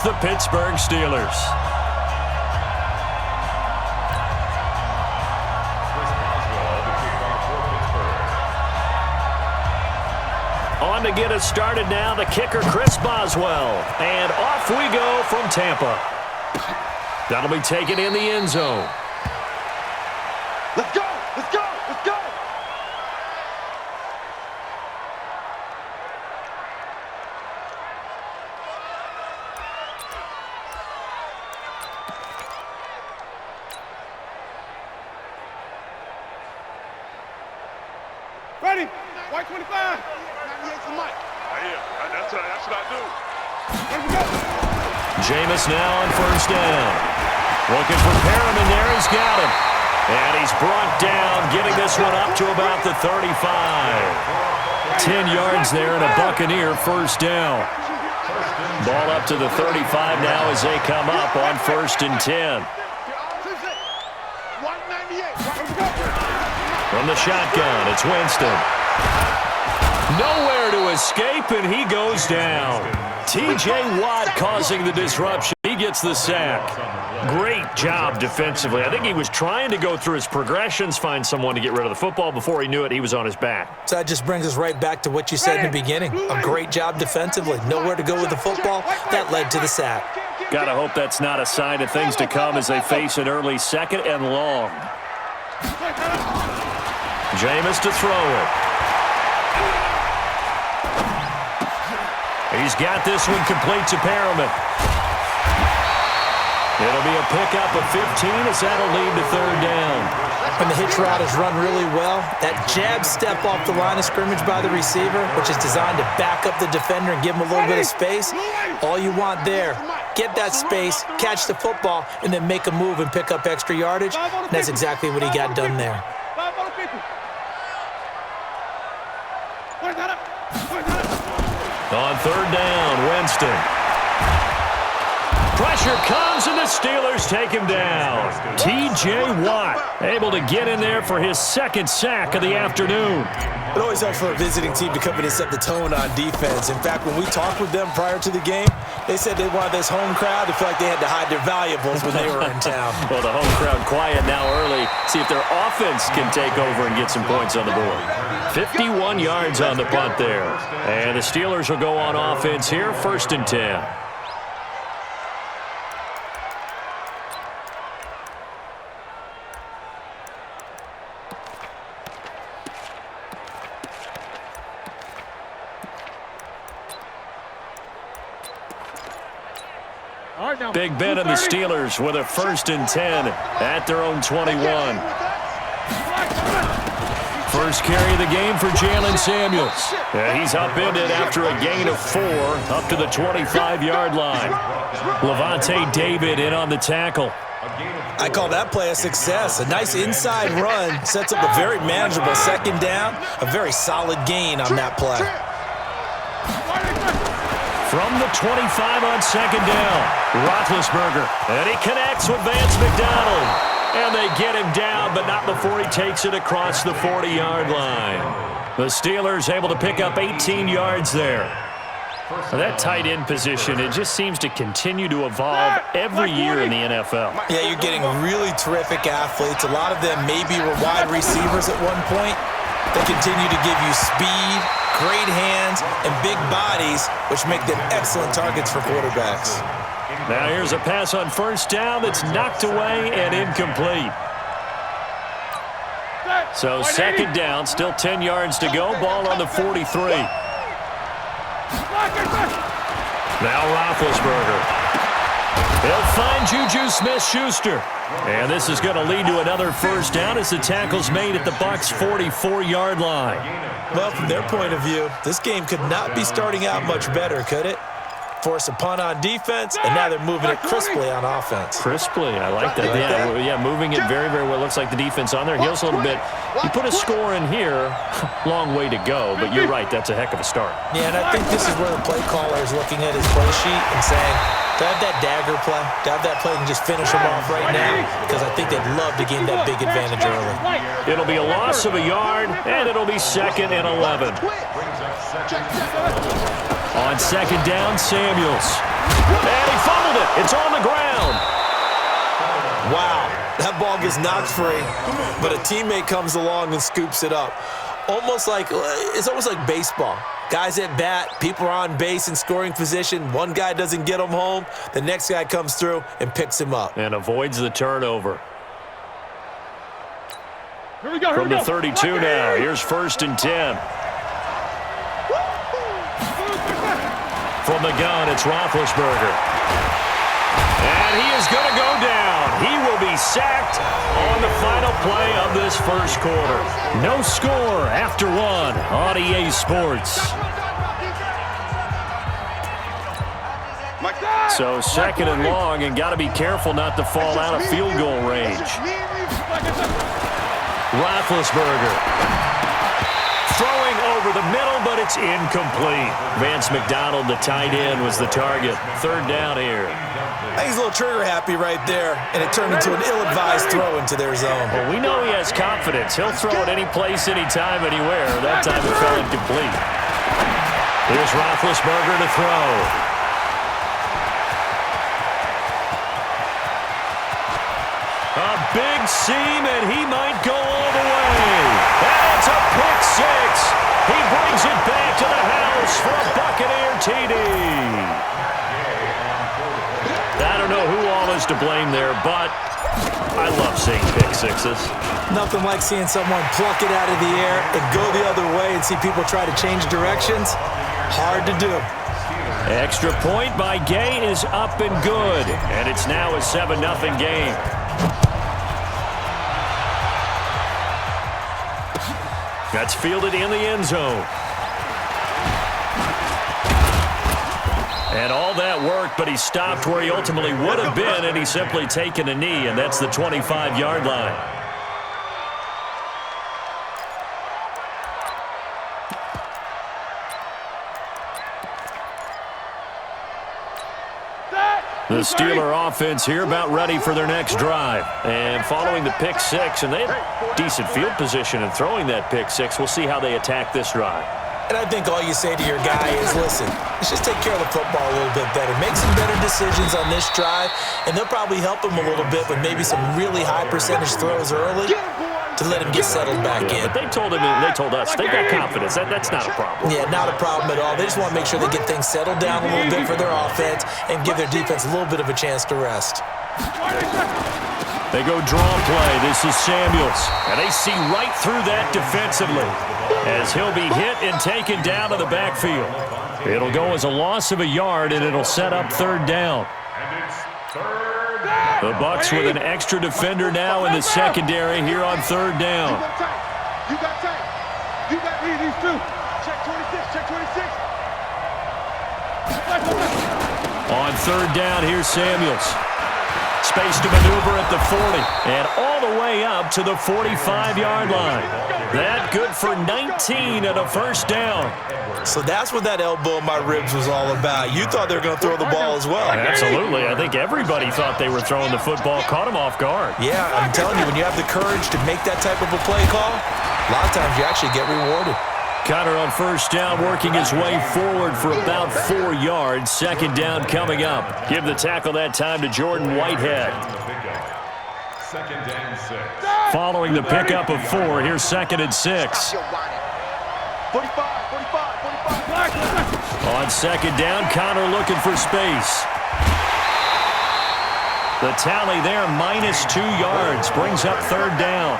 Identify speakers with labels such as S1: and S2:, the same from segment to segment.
S1: The Pittsburgh Steelers. On to get us started now, the kicker, Chris Boswell. And off we go from Tampa. That'll be taken in the end zone.
S2: Let's go! Let's go! Let's go! Ready? White 25. 98 for Mike. That's what I do. Here we go.
S1: Jameis now on first down. Looking for Perriman there. He's got him. And he's brought down, getting this one up to about the 35. 10 yards there and a Buccaneer first down. Ball up to the 35 now as they come up on 1st and 10. From the shotgun, it's Winston. Nowhere to escape, and he goes down. T.J. Watt causing the disruption. He gets the sack. Great job defensively. I think he was trying to go through his progressions, find someone to get rid of the football. Before he knew it, he was on his back.
S3: So that just brings us right back to what you said in the beginning. A great job defensively. Nowhere to go with the football. That led to the sack.
S1: Gotta hope that's not a sign of things to come as they face an early 2nd and long. Jameis to throw it. He's got this one complete to Perriman. It'll be a pickup of 15 as that'll lead to 3rd down.
S3: When the hitch route is run really well, that jab step off the line of scrimmage by the receiver, which is designed to back up the defender and give him a little bit of space, all you want there, get that space, catch the football, and then make a move and pick up extra yardage. And that's exactly what he got done there.
S1: On 3rd down, Winston. Pressure comes, and the Steelers take him down. T.J. Watt able to get in there for his 2nd sack of the afternoon.
S4: It always helps for a visiting team to come in and set the tone on defense. In fact, when we talked with them prior to the game, they said they wanted this home crowd to feel like they had to hide their valuables when they were in town.
S1: Well, the home crowd quiet now early. See if their offense can take over and get some points on the board. 51 yards on the punt there. And the Steelers will go on offense here, 1st and 10. Big Ben and the Steelers with a 1st and 10 at their own 21. First carry of the game for Jalen Samuels. He's upended after a gain of 4 up to the 25-yard line. Levante David in on the tackle.
S4: I call that play a success. A nice inside run sets up a very manageable 2nd down. A very solid gain on that play.
S1: From the 25 on 2nd down, Roethlisberger. And he connects with Vance McDonald. And they get him down, but not before he takes it across the 40-yard line. The Steelers able to pick up 18 yards there. That tight end position, it just seems to continue to evolve every year in the NFL.
S4: Yeah, you're getting really terrific athletes. A lot of them maybe were wide receivers at one point. They continue to give you speed, great hands, and big bodies, which make them excellent targets for quarterbacks.
S1: Now here's a pass on 1st down that's knocked away and incomplete. So 2nd down, still 10 yards to go. Ball on the 43. Now Roethlisberger. He'll find Juju Smith-Schuster. And this is going to lead to another 1st down as the tackle's made at the Bucs' 44-yard line.
S4: Well, from their point of view, this game could not be starting out much better, could it? Force a punt on defense, and now they're moving it crisply on offense.
S1: Crisply, I like that. Yeah, moving it very, very well. Looks like the defense on their heels a little bit. You put a score in here, long way to go, but you're right, that's a heck of a start.
S3: Yeah, and I think this is where the play caller is looking at his play sheet and saying, to have that dagger play, to have that play and just finish them off right now, because I think they'd love to gain that big advantage early.
S1: It'll be a loss of a yard, and it'll be 2nd and 11. On 2nd down, Samuels. And he fumbled it. It's on the ground.
S4: Wow, that ball gets knocked free, but a teammate comes along and scoops it up. It's almost like baseball. Guys at bat, people are on base in scoring position. One guy doesn't get him home. The next guy comes through and picks him up.
S1: And avoids the turnover.
S2: Here we go.
S1: From the 32 now, here's 1st and 10. From the gun, it's Roethlisberger. And he is going to go down. He will be sacked on the final play of this first quarter. No score after 1 on EA Sports. So 2nd and long, and got to be careful not to fall out of field goal range. Roethlisberger. Throwing over the middle, but it's incomplete. Vance McDonald, the tight end, was the target. 3rd down here.
S4: I think he's a little trigger happy right there, and it turned into an ill-advised throw into their zone.
S1: Well, we know he has confidence. He'll throw it any place, anytime, anywhere. That time it fell incomplete. Here's Roethlisberger to throw. A big seam, and he might go all the way. And it's a pick six. He brings it back to the house for a Buccaneer TD. I don't know who all is to blame there, but I love seeing pick sixes.
S3: Nothing like seeing someone pluck it out of the air and go the other way and see people try to change directions. Hard to do.
S1: Extra point by Gay is up and good, and it's now a 7-0 game. That's fielded in the end zone. And all that work, but he stopped where he ultimately would have been, and he's simply taken a knee, and that's the 25-yard line. The Steeler offense here about ready for their next drive. And following the pick six, and they had decent field position in throwing that pick six. We'll see how they attack this drive.
S4: And I think all you say to your guy is, listen, let's just take care of the football a little bit better. Make some better decisions on this drive, and they'll probably help him a little bit with maybe some really high percentage throws early to let him get settled back in.
S1: But they told us, they've got confidence. That's not a problem.
S4: Yeah, not a problem at all. They just want to make sure they get things settled down a little bit for their offense and give their defense a little bit of a chance to rest.
S1: They go draw play. This is Samuels. And they see right through that defensively as he'll be hit and taken down to the backfield. It'll go as a loss of a yard, and it'll set up 3rd down. The Bucs with an extra defender now in the secondary here on 3rd down.
S2: You got tight. You got these two. Check 26. Check 26.
S1: On 3rd down, here's Samuels. Space to maneuver at the 40 and all the way up to the 45-yard line. That good for 19 and a 1st down.
S4: So that's what that elbow in my ribs was all about. You thought they were going to throw the ball as well.
S1: Absolutely. I think everybody thought they were throwing the football, caught him off guard.
S4: Yeah, I'm telling you, when you have the courage to make that type of a play call, a lot of times you actually get rewarded.
S1: Conner on 1st down, working his way forward for about 4 yards. 2nd down coming up. Give the tackle that time to Jordan Whitehead.
S2: 2nd and 6.
S1: Following the pickup of 4, here's 2nd and 6.
S2: 45.
S1: On 2nd down, Conner looking for space. The tally there, -2 yards, brings up 3rd down.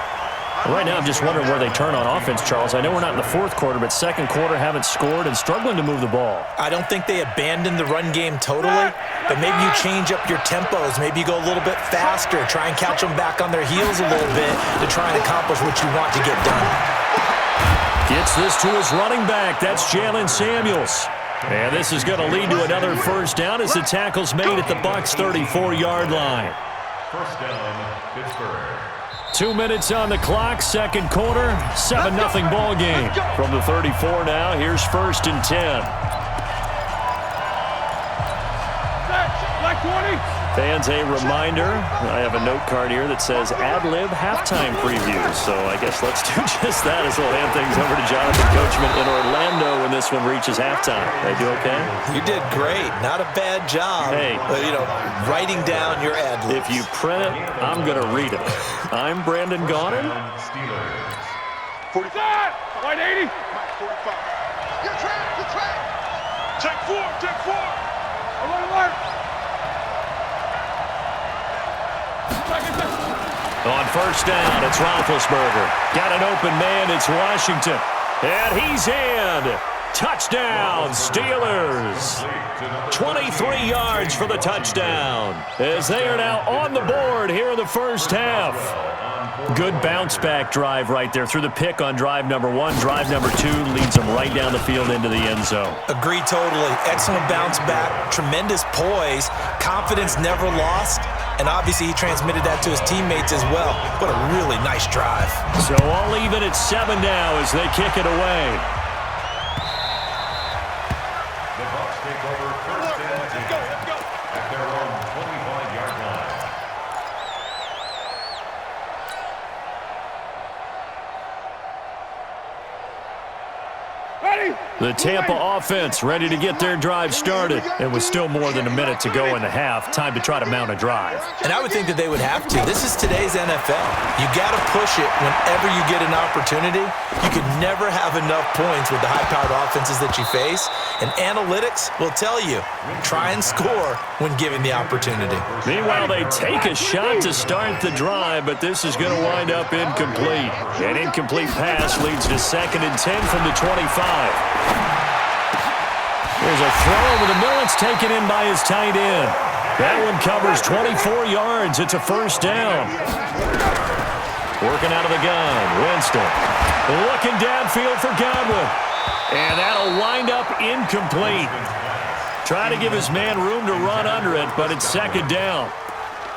S1: Right now, I'm just wondering where they turn on offense, Charles. I know we're not in the 4th quarter, but 2nd quarter haven't scored and struggling to move the ball.
S4: I don't think they abandoned the run game totally, but maybe you change up your tempos. Maybe you go a little bit faster, try and catch them back on their heels a little bit to try and accomplish what you want to get done.
S1: Gets this to his running back. That's Jalen Samuels. And this is going to lead to another 1st down as the tackle's made at the Bucs' 34-yard line.
S2: 1st down, Pittsburgh.
S1: 2 minutes on the clock, 2nd quarter, 7-0 ball game. From the 34 now, here's 1st and 10. Fans, a reminder, I have a note card here that says ad-lib halftime preview. So I guess let's do just that as we'll hand things over to Jonathan Coachman in Orlando when this one reaches halftime. Did I do okay?
S4: You did great. Not a bad job.
S1: Hey.
S4: Writing down your ad-libs.
S1: If you print it, I'm going to read it. I'm Brandon Gaudin.
S2: 45. White 80. 45. Get track. Take four. Alert.
S1: On first down, it's Roethlisberger. Got an open man, it's Washington. And he's in. Touchdown, Steelers. 23 yards for the touchdown as they are now on the board here in the first half. Good bounce-back drive right there through the pick on drive number 1. Drive number 2 leads them right down the field into the end zone.
S4: Agree totally. Excellent bounce back, tremendous poise, confidence never lost, and obviously he transmitted that to his teammates as well. What a really nice drive.
S1: So all even at 7 now as they kick it away.
S5: The Bucs take over first and 10 at their own 25-yard line.
S1: The Tampa offense ready to get their drive started. It was still more than a minute to go in the half. Time to try to mount a drive.
S4: And I would think that they would have to. This is today's NFL. You got to push it whenever you get an opportunity. You can never have enough points with the high-powered offenses that you face. And analytics will tell you, try and score when given the opportunity.
S1: Meanwhile, they take a shot to start the drive, but this is going to wind up incomplete. An incomplete pass leads to 2nd and 10 from the 25. There's a throw over the middle. It's taken in by his tight end. That one covers 24 yards. It's a first down. Working out of the gun. Winston looking downfield for Godwin. And that'll wind up incomplete. Trying to give his man room to run under it, but it's 2nd down.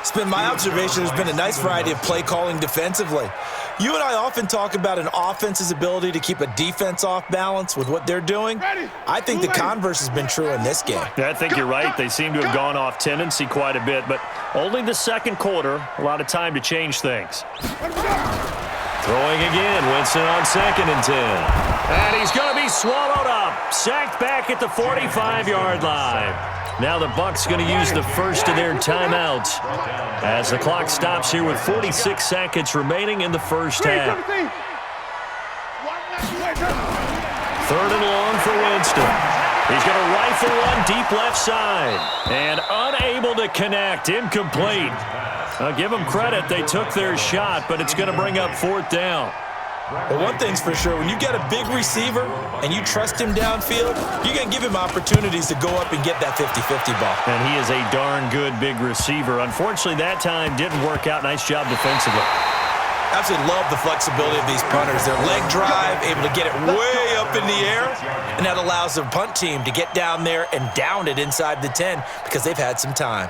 S4: It's been my observation there's been a nice variety of play calling defensively. You and I often talk about an offense's ability to keep a defense off balance with what they're doing. I think the converse has been true in this game.
S1: Yeah, I think you're right. They seem to have gone off tendency quite a bit, but only the second quarter, a lot of time to change things. Throwing again, Winston on 2nd and 10. And he's going to be swallowed up. Sacked back at the 45-yard line. Now the Bucs going to use the first of their timeouts as the clock stops here with 46 seconds remaining in the first half. 3rd and long for Winston. He's going to rifle one deep left side and unable to connect. Incomplete. I'll give them credit. They took their shot, but it's going to bring up 4th down.
S4: But one thing's for sure, when you get a big receiver and you trust him downfield, you're going to give him opportunities to go up and get that 50-50 ball.
S1: And he is a darn good big receiver. Unfortunately, that time didn't work out. Nice job defensively.
S4: Absolutely love the flexibility of these punters. Their leg drive, able to get it way up in the air, and that allows the punt team to get down there and down it inside the 10 because they've had some time.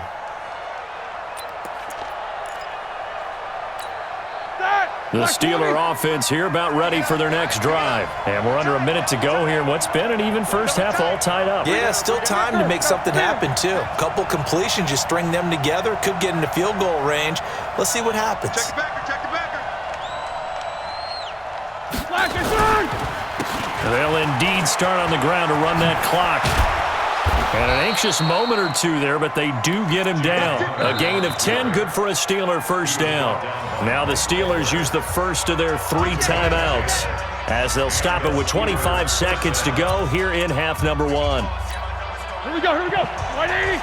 S1: The Steeler offense here about ready for their next drive. And we're under a minute to go here in what's been an even first half, all tied up.
S4: Yeah, still time to make something happen, too. A couple completions, you string them together, could get into field goal range. Let's see what happens.
S2: Check the backer.
S1: They'll indeed start on the ground to run that clock. And an anxious moment or two there, but they do get him down. A gain of 10, good for a Steeler first down. Now the Steelers use the first of their 3 timeouts as they'll stop it with 25 seconds to go here in half number 1.
S2: Here we go. 180.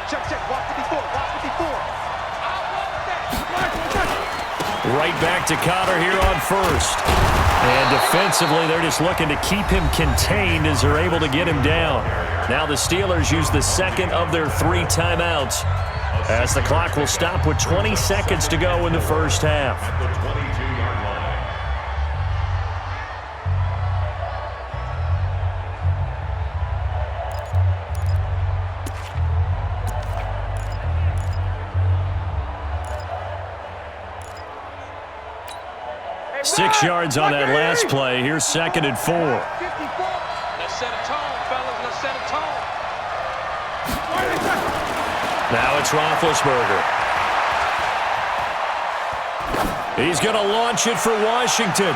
S2: Check. Block 54.
S1: Right back to Conner here on first. And defensively, they're just looking to keep him contained as they're able to get him down. Now the Steelers use the second of their 3 timeouts as the clock will stop with 20 seconds to go in the first half.
S5: At the 22-yard line.
S1: 6 yards on that last play. Here's 2nd and 4.
S6: Let's set a tone, fellas. Let's set a tone.
S1: Now it's Roethlisberger. He's going to launch it for Washington.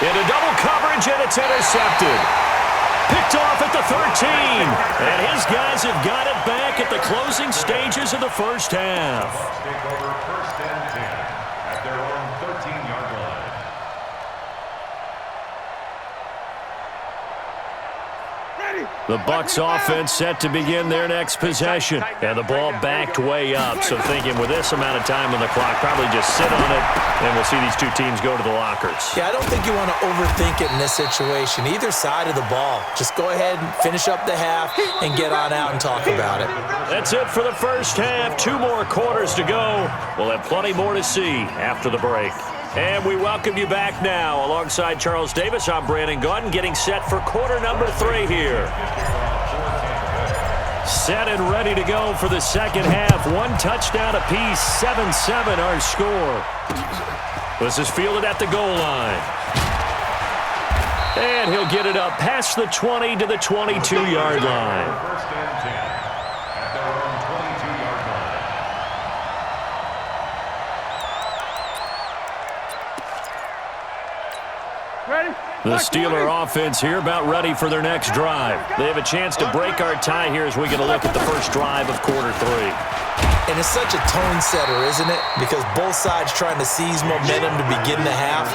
S1: Into double coverage, and it's intercepted. Picked off at the 13. And his guys have got it back at the closing stages of the first half.
S5: Bucs take over first and 10 at their own 13-yard line.
S1: The Bucs offense set to begin their next possession. And the ball backed way up. So thinking with this amount of time on the clock, probably just sit on it, and we'll see these two teams go to the lockers.
S3: Yeah, I don't think you want to overthink it in this situation. Either side of the ball. Just go ahead and finish up the half and get on out and talk about it.
S1: That's it for the first half. 2 more quarters to go. We'll have plenty more to see after the break. And we welcome you back now. Alongside Charles Davis, I'm Brandon Gunn, getting set for quarter number 3 here. Set and ready to go for the second half. 1 touchdown apiece, 7-7 our score. This is fielded at the goal line. And he'll get it up past the 20 to the 22-yard line.
S5: First and 10 at their own 22-yard line.
S2: Ready?
S1: The Steeler offense here about ready for their next drive. They have a chance to break our tie here as we get a look at the first drive of quarter 3.
S3: And it's such a tone setter, isn't it? Because both sides trying to seize momentum to begin the half.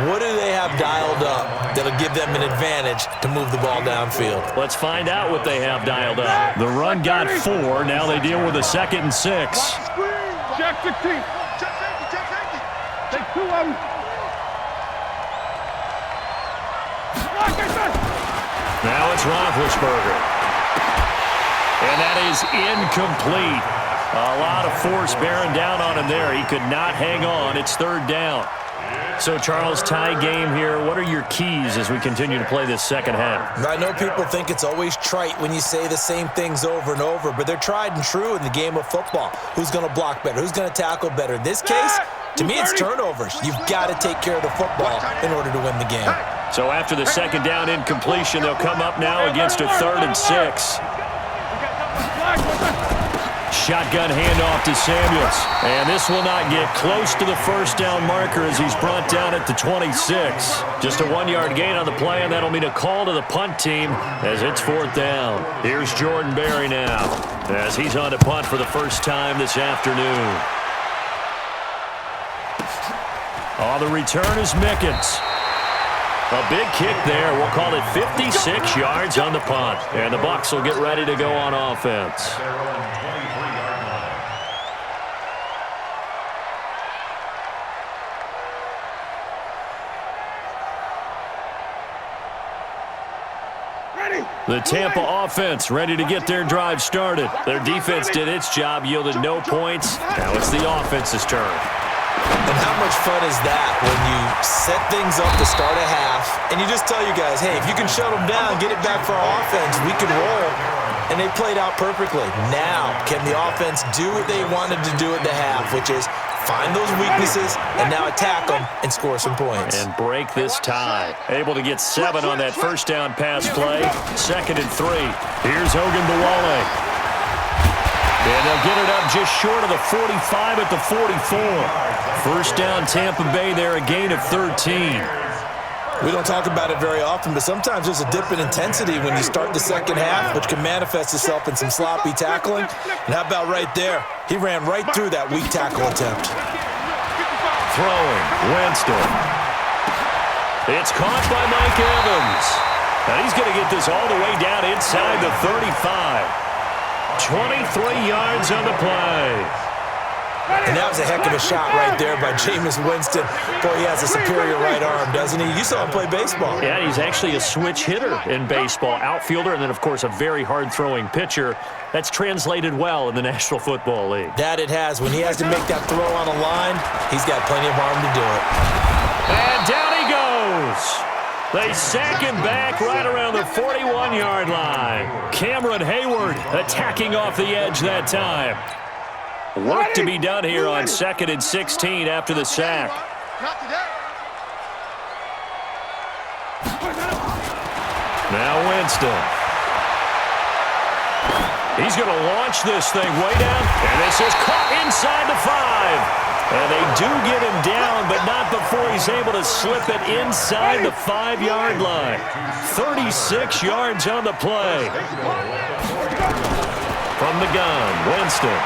S3: What do they have dialed up that'll give them an advantage to move the ball downfield?
S1: Let's find out what they have dialed up. The run got 4. Now they deal with a 2nd and 6.
S2: Check 16. Check safety. Take 2 of them.
S1: Now it's Roethlisberger. And that is incomplete. A lot of force bearing down on him there. He could not hang on. It's 3rd down. So, Charles, tie game here. What are your keys as we continue to play this second half?
S3: I know people think it's always trite when you say the same things over and over, but they're tried and true in the game of football. Who's going to block better? Who's going to tackle better? In this case, to me, it's turnovers. You've got to take care of the football in order to win the game.
S1: So after the 2nd down incompletion, they'll come up now against a 3rd and 6. Shotgun handoff to Samuels. And this will not get close to the first down marker as he's brought down at the 26. Just a 1-yard gain on the play, and that'll mean a call to the punt team as it's 4th down. Here's Jordan Berry now as he's on to punt for the first time this afternoon. Oh, the return is Mickens. A big kick there. We'll call it 56 yards on the punt. And the Bucs will get ready to go on offense.
S5: Their own 23-yard line.
S2: Ready?
S1: The Tampa offense ready to get their drive started. Their defense did its job, yielded no points. Now it's the offense's turn.
S3: And how much fun is that when you set things up to start a half and you just tell you guys, hey, if you can shut them down, get it back for our offense, we can roll. And they played out perfectly. Now, can the offense do what they wanted to do at the half, which is find those weaknesses and now attack them and score some points.
S1: And break this tie. Able to get 7 on that first down pass play. 2nd and 3. Here's Hogan Bawale. And they'll get it up just short of the 45 at the 44. First down Tampa Bay there, a gain of 13.
S3: We don't talk about it very often, but sometimes there's a dip in intensity when you start the second half, which can manifest itself in some sloppy tackling. And how about right there? He ran right through that weak tackle attempt.
S1: Throwing, Winston. It's caught by Mike Evans. And he's going to get this all the way down inside the 35. 23 yards on the play.
S3: And that was a heck of a shot right there by Jameis Winston. Boy, he has a superior right arm, doesn't he? You saw him play baseball.
S1: Yeah, he's actually a switch hitter in baseball. Outfielder, and then, of course, a very hard-throwing pitcher. That's translated well in the National Football League.
S3: That it has. When he has to make that throw on a line, he's got plenty of arm to do it.
S1: And down he goes. They sack him back right around the 41-yard line. Cameron Hayward attacking off the edge that time. Work to be done here on 2nd and 16 after the sack. Now Winston. He's going to launch this thing way down, and this is caught inside the 5. And they do get him down, but not before he's able to slip it inside the 5-yard line. 36 yards on the play. From the gun, Winston.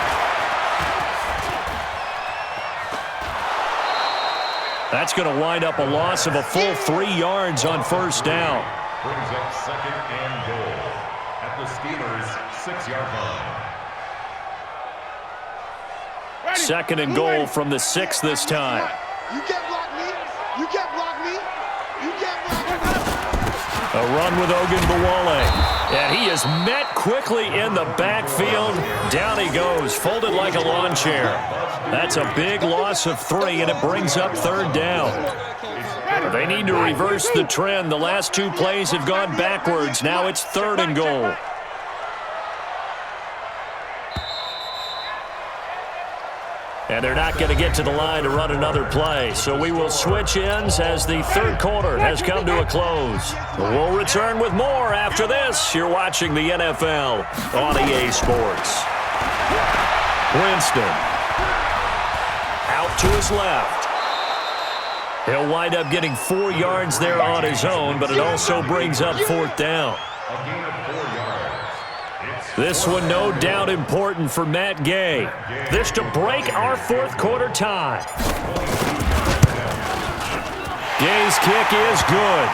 S1: That's going to wind up a loss of a full 3 yards on first down.
S5: Brings up second and goal at the Steelers' 6-yard line.
S1: Second and goal from the 6 this time.
S2: You can't block me. You can't block me. You can't block me.
S1: A run with Ogunbowale. And he is met quickly in the backfield. Down he goes, folded like a lawn chair. That's a big loss of 3, and it brings up third down. They need to reverse the trend. The last 2 plays have gone backwards. Now it's third and goal. And they're not going to get to the line to run another play. So we will switch ends as the third quarter has come to a close. We'll return with more after this. You're watching the NFL on EA Sports. Winston. Out to his left. He'll wind up getting 4 yards there on his own, but it also brings up fourth down.
S5: A gain of 4 yards.
S1: This one no doubt important for Matt Gay. This to break our fourth quarter tie. Gay's kick is good.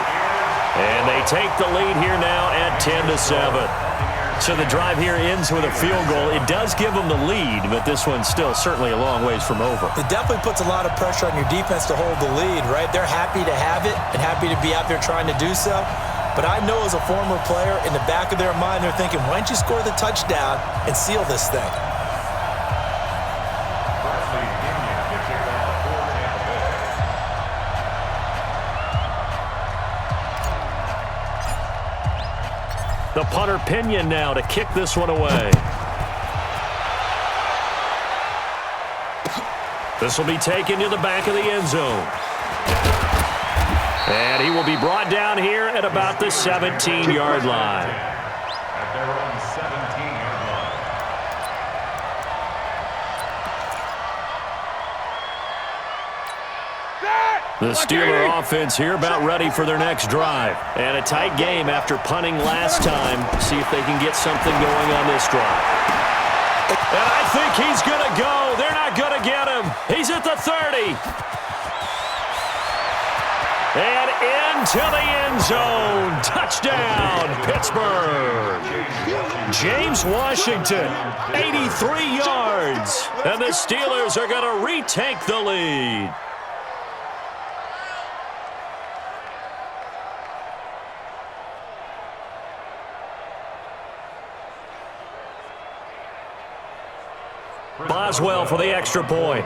S1: And they take the lead here now at 10-7. So the drive here ends with a field goal. It does give them the lead, but this one's still certainly a long ways from over.
S3: It definitely puts a lot of pressure on your defense to hold the lead, right? They're happy to have it and happy to be out there trying to do so. But I know as a former player, in the back of their mind, they're thinking, why don't you score the touchdown and seal this thing?
S1: The punter Pinion now to kick this one away. This will be taken to the back of the end zone. And he will be brought down here at about the 17-yard line.
S5: At their own 17-yard line.
S1: The Steeler offense here about ready for their next drive. And a tight game after punting last time. See if they can get something going on this drive. And I think he's going to go. They're not going to get him. He's at the 30. And into the end zone. Touchdown, Pittsburgh. James Washington, 83 yards. And the Steelers are going to retake the lead. Boswell for the extra point.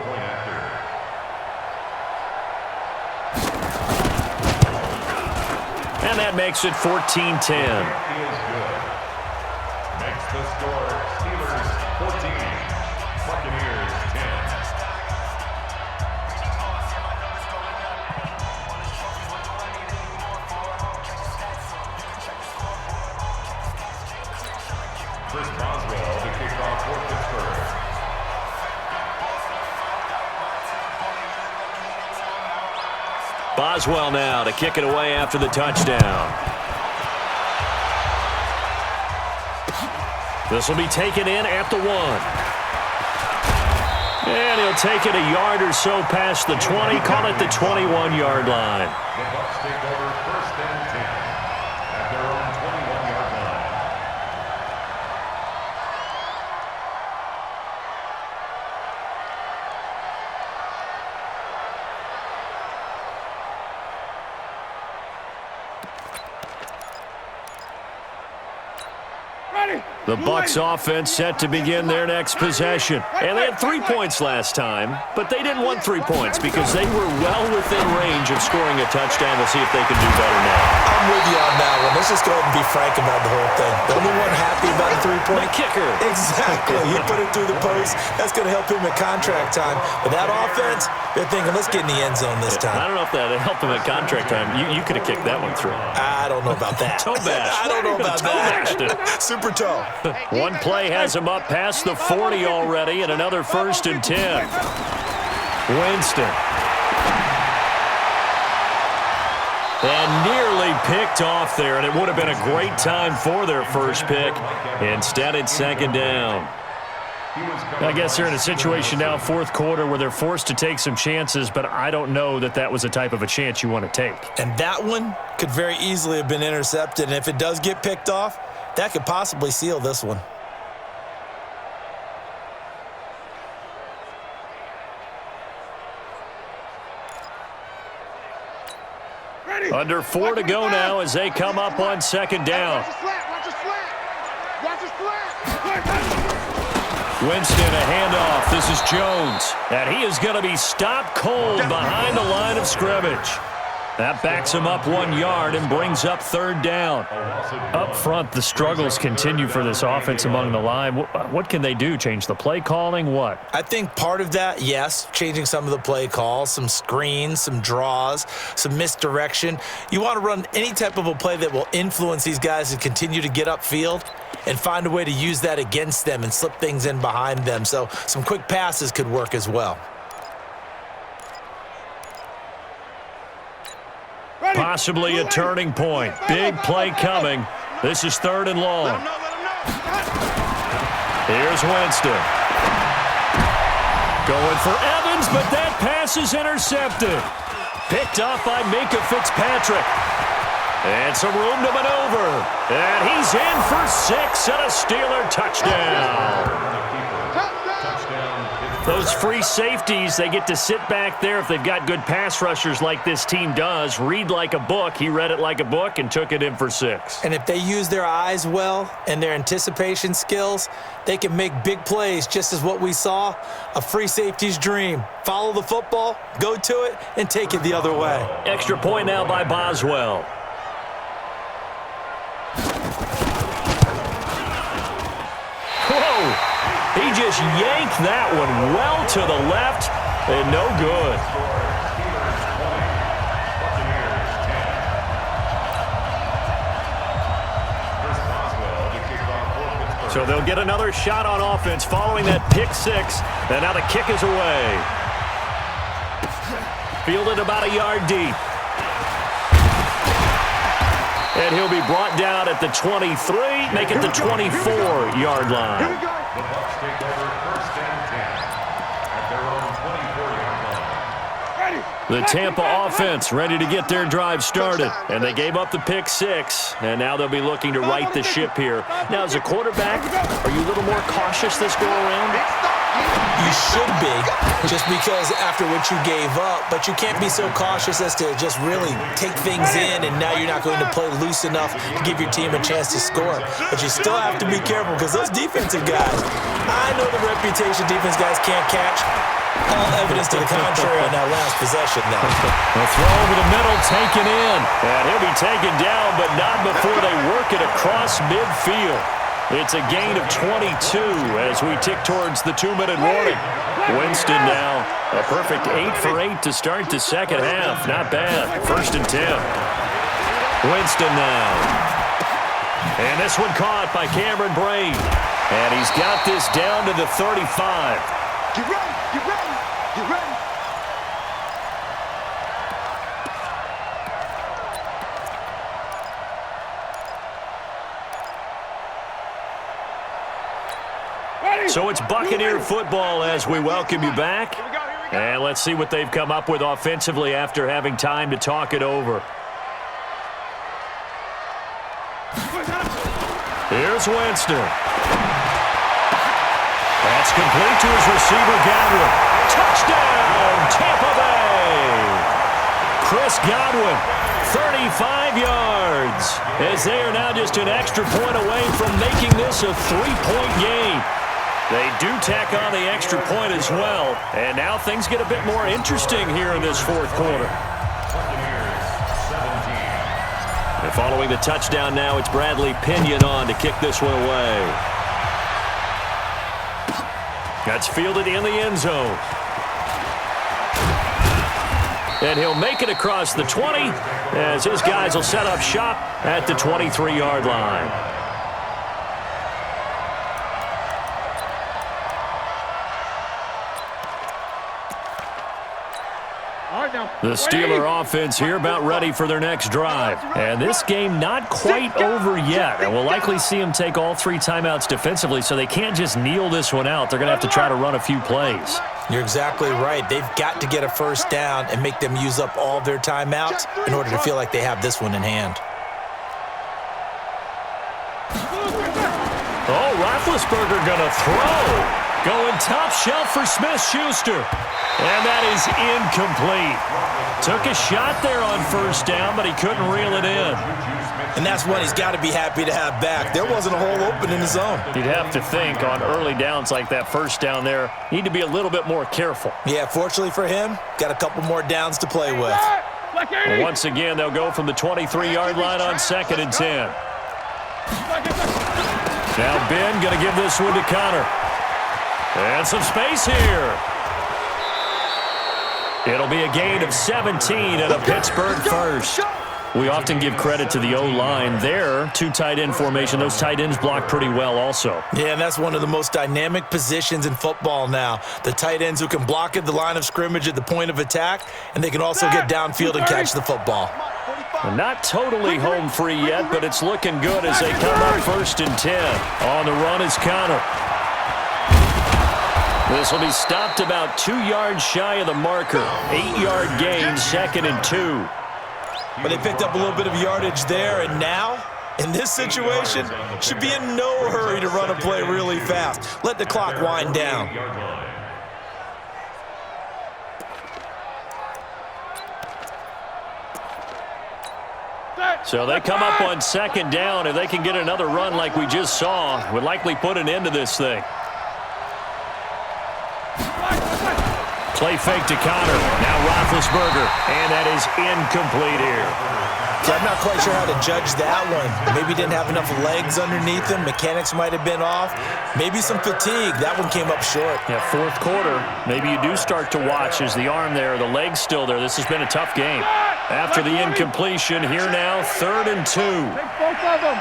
S1: And that makes it 14-10.
S5: Makes the score Steelers 14, Buccaneers 10. Chris Boswell to kick off for Pittsburgh.
S1: Boswell now to kick it away after the touchdown. This will be taken in at the 1. And he'll take it a yard or so past the 20, call it the 21-yard line.
S5: The Bucs take over first and 10 at their own 21-yard line.
S1: The Bucs offense set to begin their next possession. And they had 3 points last time, but they didn't want 3 points because they were well within range of scoring a touchdown. We'll see if they can do better now.
S3: I'm with you on that one. Let's just go ahead and be frank about the whole thing. The only one happy about a 3-point.
S1: The kicker.
S3: Exactly. He put it through the post. That's going to help him at contract time. But that offense, they're thinking, let's get in the end zone this time.
S1: I don't know if that helped him at contract time. You could have kicked that one through.
S3: I don't know about that.
S1: Toe bash.
S3: I don't know about
S1: Toe bashed
S3: that.
S1: it.
S3: Super toe.
S1: One play has him up past the 40 already, and another 1st and 10. Winston. And nearly picked off there, and it would have been a great time for their first pick. Instead, it's 2nd down. I guess they're in a situation now, 4th quarter, where they're forced to take some chances, but I don't know that that was the type of a chance you want to take.
S3: And that one could very easily have been intercepted, and if it does get picked off, that could possibly seal this one.
S1: Under 4 to go now as they come up on 2nd down. Winston, a handoff. This is Jones. And he is going to be stopped cold behind the line of scrimmage. That backs him up 1 yard and brings up 3rd down. Up front, the struggles continue for this offense among the line. What can they do? Change the play calling? What?
S3: I think part of that, yes, changing some of the play calls, some screens, some draws, some misdirection. You want to run any type of a play that will influence these guys to continue to get upfield and find a way to use that against them and slip things in behind them. So some quick passes could work as well.
S1: Possibly a turning point. Big play coming. This is 3rd and long. Here's Winston. Going for Evans, but that pass is intercepted. Picked off by Minkah Fitzpatrick. And some room to maneuver. And he's in for 6 and a Steeler touchdown. Those free safeties, they get to sit back there if they've got good pass rushers like this team does. Read like a book. He read it like a book and took it in for 6.
S3: And if they use their eyes well and their anticipation skills, they can make big plays, just as what we saw, a free safety's dream. Follow the football, go to it, and take it the other way.
S1: Extra point now by Boswell. Whoa! He just yanked that one well to the left and no good. So they'll get another shot on offense following that pick 6. And now the kick is away. Fielded about a yard deep. And he'll be brought down at the 23, make it the 24-yard line.
S5: The Bucs take over 1st and 10 at their own 24-yard line.
S1: The Tampa offense ready to get their drive started, and they gave up the pick 6, and now they'll be looking to right the ship here. Now, as a quarterback, are you a little more cautious this go-around?
S3: You should be, just because after what you gave up, but you can't be so cautious as to just really take things in, and now you're not going to play loose enough to give your team a chance to score. But you still have to be careful, because those defensive guys, I know the reputation defense guys can't catch. All evidence to the contrary on that last possession now.
S1: A throw over the middle, taken in. And he'll be taken down, but not before they work it across midfield. It's a gain of 22 as we tick towards the 2-minute warning. Winston now, a perfect 8 for 8 to start the second half. Not bad. 1st and 10. Winston now. And this one caught by Cameron Brate. And he's got this down to the 35.
S2: Get ready, get ready, get ready.
S1: So it's Buccaneer football as we welcome you back. And let's see what they've come up with offensively after having time to talk it over. Here's Winston. That's complete to his receiver, Godwin. Touchdown, Tampa Bay! Chris Godwin, 35 yards, as they are now just an extra point away from making this a 3-point game. They do tack on the extra point as well, and now things get a bit more interesting here in this 4th quarter. And following the touchdown now, it's Bradley Pinion on to kick this one away. That's fielded in the end zone. And he'll make it across the 20 as his guys will set up shop at the 23-yard line. The Steeler offense here about ready for their next drive. And this game not quite over yet. And we'll likely see them take all 3 timeouts defensively, so they can't just kneel this one out. They're going to have to try to run a few plays.
S3: You're exactly right. They've got to get a first down and make them use up all their timeouts in order to feel like they have this one in hand.
S1: Oh, Roethlisberger going to throw. Going top shelf for Smith-Schuster. And that is incomplete. Took a shot there on first down, but he couldn't reel it in.
S3: And that's one he's got to be happy to have back. There wasn't a hole open in the zone.
S1: You'd have to think on early downs like that first down there, need to be a little bit more careful.
S3: Yeah, fortunately for him, got a couple more downs to play with.
S1: Well, once again, they'll go from the 23-yard line on 2nd and 10. Now Ben going to give this one to Connor. And some space here. It'll be a gain of 17 and a Pittsburgh first. We often give credit to the O-line there. 2 tight end formation. Those tight ends block pretty well also.
S3: Yeah, and that's one of the most dynamic positions in football now. The tight ends who can block at the line of scrimmage at the point of attack, and they can also get downfield and catch the football.
S1: Well, not totally home free yet, but it's looking good as they come up 1st and 10. On the run is Connor. This will be stopped about 2 yards shy of the marker. 8-yard gain, 2nd and 2.
S3: But they picked up a little bit of yardage there, and now, in this situation, should be in no hurry to run a play really fast. Let the clock wind down.
S1: So they come up on 2nd down. If they can get another run like we just saw, would likely put an end to this thing. Play fake to Connor. Now Roethlisberger. And that is incomplete here.
S3: Yeah, I'm not quite sure how to judge that one. Maybe didn't have enough legs underneath him. Mechanics might have been off. Maybe some fatigue. That one came up short.
S1: Yeah, 4th quarter. Maybe you do start to watch as the arm there, the leg's still there. This has been a tough game. After the incompletion, here now, 3rd and 2.
S2: Both of them.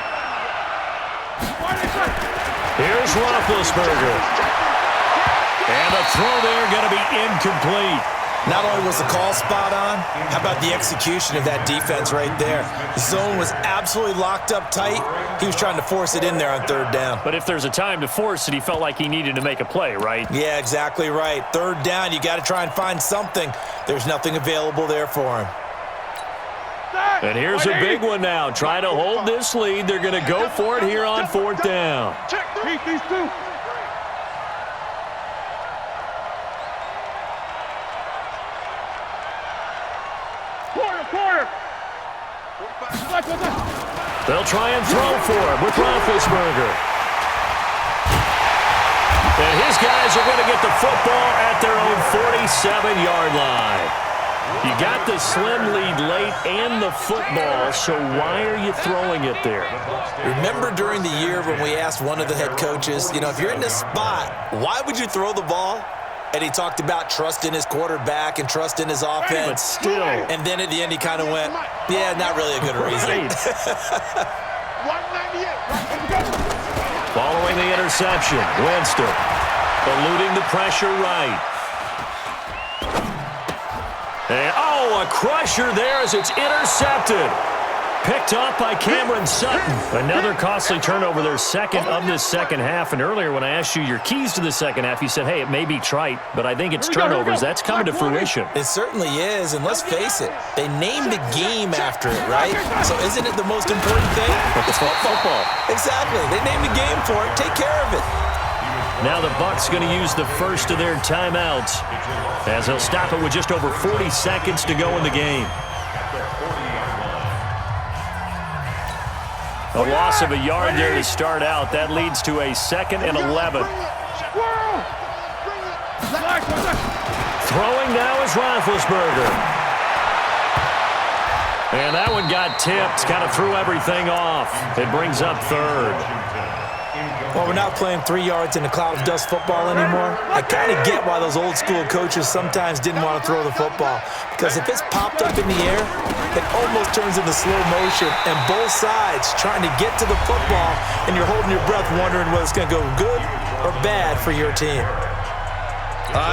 S1: Here's Roethlisberger. And a throw there going to be incomplete.
S3: Not only was the call spot on, how about the execution of that defense right there? The zone was absolutely locked up tight. He was trying to force it in there on 3rd down.
S1: But if there's a time to force it, he felt like he needed to make a play, right?
S3: Yeah, exactly right. 3rd down, you got to try and find something. There's nothing available there for him.
S1: And here's a big one now. Try to hold this lead. They're going to go for it here on 4th down.
S2: Keep these 2. Quarter.
S1: They'll try and throw for him with Roethlisberger. And his guys are going to get the football at their own 47-yard line. You got the slim lead late and the football, so why are you throwing it there?
S3: Remember during the year when we asked one of the head coaches, if you're in this spot, why would you throw the ball? And he talked about trust in his quarterback and trust in his offense.
S1: But still.
S3: And then at the end he kind of went, yeah, not really a good reason.
S1: Following the interception, Winston eluding the pressure right. And, a crusher there as it's intercepted. Picked off by Cameron Sutton. Another costly turnover, their 2nd of this second half. And earlier when I asked you your keys to the second half, you said, hey, it may be trite, but I think it's turnovers. That's coming to fruition.
S3: It certainly is, and let's face it, they named the game after it, right? So isn't it the most important thing? It's football. Exactly. They named the game for it. Take care of it.
S1: Now the Bucs going to use the first of their timeouts as they'll stop it with just over 40 seconds to go in the game. A loss of a yard there to start out. That leads to a 2nd and 11. Throwing now is Roethlisberger. And that one got tipped. Kind of threw everything off. It brings up 3rd.
S3: Well, we're not playing 3 yards in a cloud of dust football anymore. I kind of get why those old school coaches sometimes didn't want to throw the football. Because if it's popped up in the air, it almost turns into slow motion. And both sides trying to get to the football, and you're holding your breath wondering whether it's going to go good or bad for your team.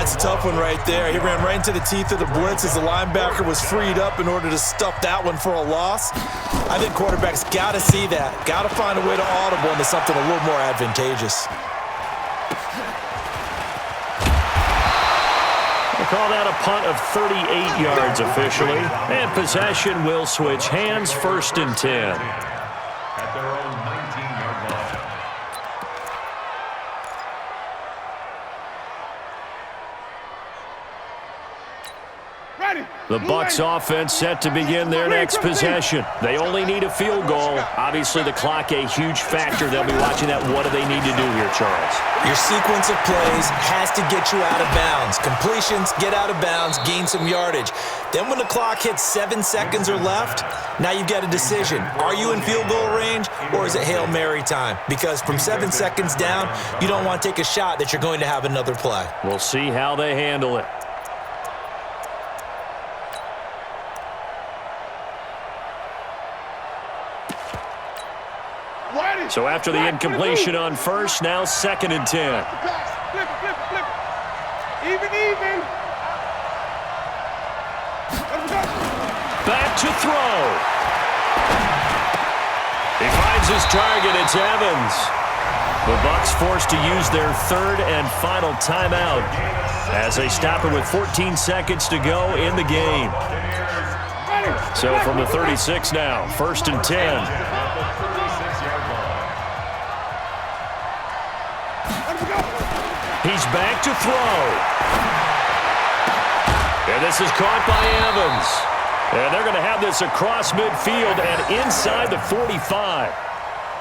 S4: It's a tough one right there. He ran right into the teeth of the blitz as the linebacker was freed up in order to stuff that one for a loss. I think quarterbacks got to see that. Got to find a way to audible into something a little more advantageous.
S1: We'll call that a punt of 38 yards officially. And possession will switch hands, 1st and 10.
S5: At their own 19-yard line.
S1: The Bucs offense set to begin their next possession. They only need a field goal. Obviously, the clock a huge factor. They'll be watching that. What do they need to do here, Charles?
S3: Your sequence of plays has to get you out of bounds. Completions, get out of bounds, gain some yardage. Then when the clock hits 7 seconds or left, now you've got a decision. Are you in field goal range, or is it Hail Mary time? Because from 7 seconds down, you don't want to take a shot that you're going to have another play.
S1: We'll see how they handle it. So after the incompletion on 1st, now 2nd and 10.
S2: Flip it. Even.
S1: Back to throw. He finds his target. It's Evans. The Bucs forced to use their 3rd and final timeout as they stop it with 14 seconds to go in the game. So from the 36 now, 1st and 10. He's back to throw. And this is caught by Evans. And they're going to have this across midfield and inside the 45.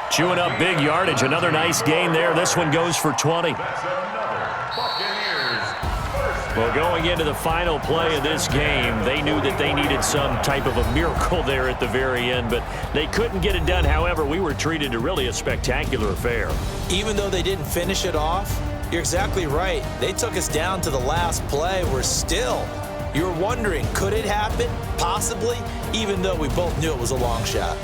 S1: Chewing up big yardage. Another nice gain there. This one goes for 20. Well, going into the final play of this game, they knew that they needed some type of a miracle there at the very end, but they couldn't get it done. However, we were treated to really a spectacular affair.
S3: Even though they didn't finish it off, you're exactly right. They took us down to the last play. We're still, you're wondering, could it happen? Possibly, even though we both knew it was a long shot.